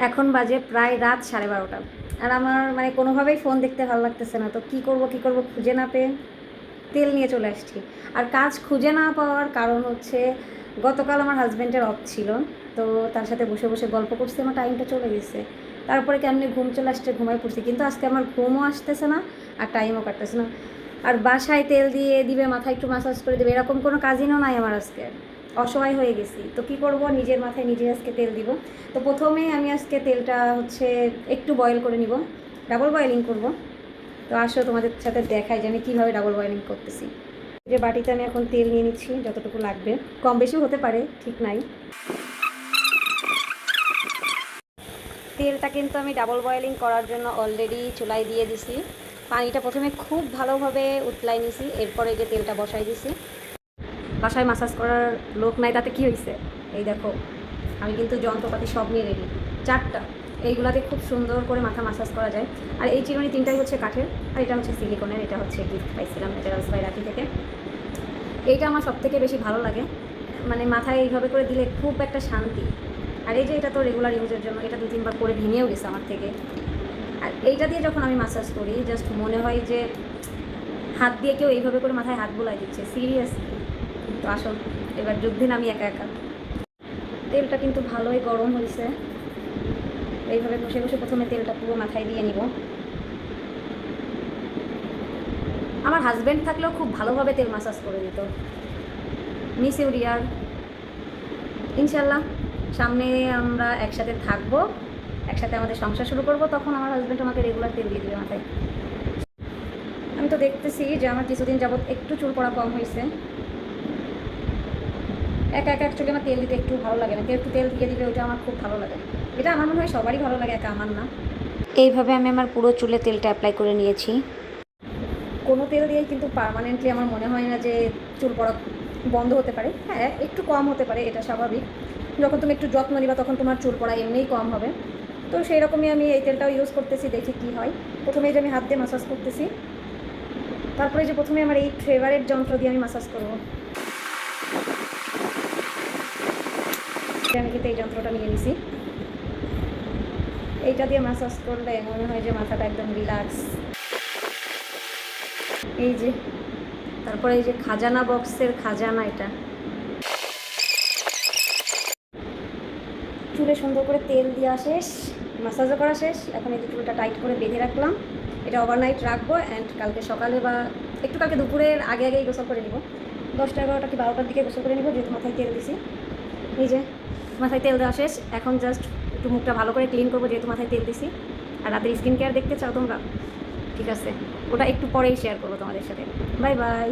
এখন বাজে প্রায় রাত 12:30। আর আমার মানে কোনোভাবেই ফোন দেখতে ভালো লাগতেছে না, তো কী করব খুঁজে না পেয়ে তেল নিয়ে চলে আসছি। আর কাজ খুঁজে না পাওয়ার কারণ হচ্ছে গতকাল আমার হাজব্যান্ডের অফ ছিল, তো তার সাথে বসে বসে গল্প করছি, আমার টাইমটা চলে গেছে। তারপরে কেমনি ঘুম চলে আসছে, ঘুমাই পড়ছি, কিন্তু আজকে আমার ঘুমও আসতেছে না আর টাইমও কাটতেছে না। আর বাসায় তেল দিয়ে দিবে, মাথায় একটু ম্যাসাজ করে দেবে, এরকম কোনো কাজিনও নাই আমার আজকে। অসহায় হয়ে গেছি, তো কী করব, নিজের মাথায় নিজে আজকে তেল দিব। তো প্রথমেই আমি আজকে তেলটা হচ্ছে একটু বয়েল করে নিব, ডাবল বয়েলিং করব। তো আসো তোমাদের সাথে দেখাই যে আমি কীভাবে ডাবল বয়েলিং করতেছি। যে বাটিতে আমি এখন তেল নিয়ে নিচ্ছি, যতটুকু লাগবে, কম বেশিও হতে পারে, ঠিক নাই। তেলটা কিন্তু আমি ডাবল বয়েলিং করার জন্য অলরেডি চুলায় দিয়ে দিছি। পানিটা প্রথমে খুব ভালোভাবে উতলাই নিছি, এরপরে যে তেলটা বসাই দিছি। বাসায় মাসাজ করার লোক নাই, তাতে কী হয়েছে, এই দেখো আমি কিন্তু যন্ত্রপাতি সব নিয়ে রেডি, 4টা। এইগুলাতে খুব সুন্দর করে মাথা মাসাজ করা যায়। আর এই চিরুনি 3টাই হচ্ছে কাঠের, আর এটা হচ্ছে সিলিকনের, এটা হচ্ছে গিফট পাইছিলাম ন্যাচারালস বাই রাখি থেকে। এইটা আমার সবথেকে বেশি ভালো লাগে, মানে মাথায় এইভাবে করে দিলে খুব একটা শান্তি। আর এই যে এটা তো রেগুলার ইউজের জন্য, এটা 2-3বার করে ভেঙেও গেছে আমার থেকে। আর এইটা দিয়ে যখন আমি মাসাজ করি, জাস্ট মনে হয় যে হাত দিয়ে কেউ এইভাবে করে মাথায় হাত বোলাই দিচ্ছে, সিরিয়াসলি। তো আসল এবার যুদ্ধে নামি একা একা। তেলটা কিন্তু ভালোই গরম হয়েছে, এইভাবে বসে বসে প্রথমে তেলটা পুরো মাথায় দিয়ে নিব। আমার হাজব্যান্ড থাকলেও খুব ভালোভাবে তেল মাসাজ করে দিত, মিস ইউ ডিয়ার। ইনশাল্লাহ সামনে আমরা একসাথে থাকবো, একসাথে আমাদের সংসার শুরু করব, তখন আমার হাজব্যান্ড আমাকে রেগুলার তেল দিয়ে দেবে মাথায়। আমি তো দেখতেছি যে আমার কিছুদিন যাবৎ একটু চুল পড়া কম হয়েছে। একা একা অ্যাকচুয়ালি আমার তেল দিতে একটু ভালো লাগে না, কেউ একটু তেল দিয়ে দিলে ওইটা আমার খুব ভালো লাগে। এটা আমার মনে হয় সবারই ভালো লাগে, একা আমার না। এইভাবে আমি আমার পুরো চুলে তেলটা অ্যাপ্লাই করে নিয়েছি। কোনো তেল দিয়েই কিন্তু পার্মানেন্টলি আমার মনে হয় না যে চুল পড়া বন্ধ হতে পারে। হ্যাঁ, একটু কম হতে পারে, এটা স্বাভাবিক। যখন তুমি একটু যত্ন নিবা তখন তোমার চুল পড়া এমনিই কম হবে। তো সেই রকমই আমি এই তেলটাও ইউজ করতেছি, দেখি কী হয়। প্রথমে যে আমি হাত দিয়ে মাসাজ করতেছি, তারপরে যে প্রথমে আমার এই ফেভারিট যন্ত্র দিয়ে আমি মাসাজ করব। আমি কিন্তু এই যন্ত্রটা নিয়ে নিছি, এইটা দিয়ে মাসাজ করলে মনে হয় যে মাথাটা একদম রিল্যাক্স। এই যে তারপরে এই যে খাজানা বক্সের খাজানা, এটা চুলে সুন্দর করে তেল দেওয়া শেষ, মাসাজও করা শেষ। এখন এই যে চুলটা টাইট করে বেঁধে রাখলাম, এটা ওভারনাইট রাখবো। অ্যান্ড কালকে সকালে বা একটু কালকে দুপুরের আগে আগেই গোসল করে নিব, 10টা 11টা কি 12টার দিকে গোসল করে নিব, যেহেতু মাথায় তেল দিছি। এই যে মাথায় তেল দেওয়া শেষ, এখন জাস্ট একটু মুখটা ভালো করে ক্লিন করবো, যেহেতু মাথায় তেল দিছি। আর রাতের স্কিন কেয়ার দেখতে চাও তোমরা, ঠিক আছে, ওটা একটু পরেই শেয়ার করবো তোমাদের সাথে। Bye bye.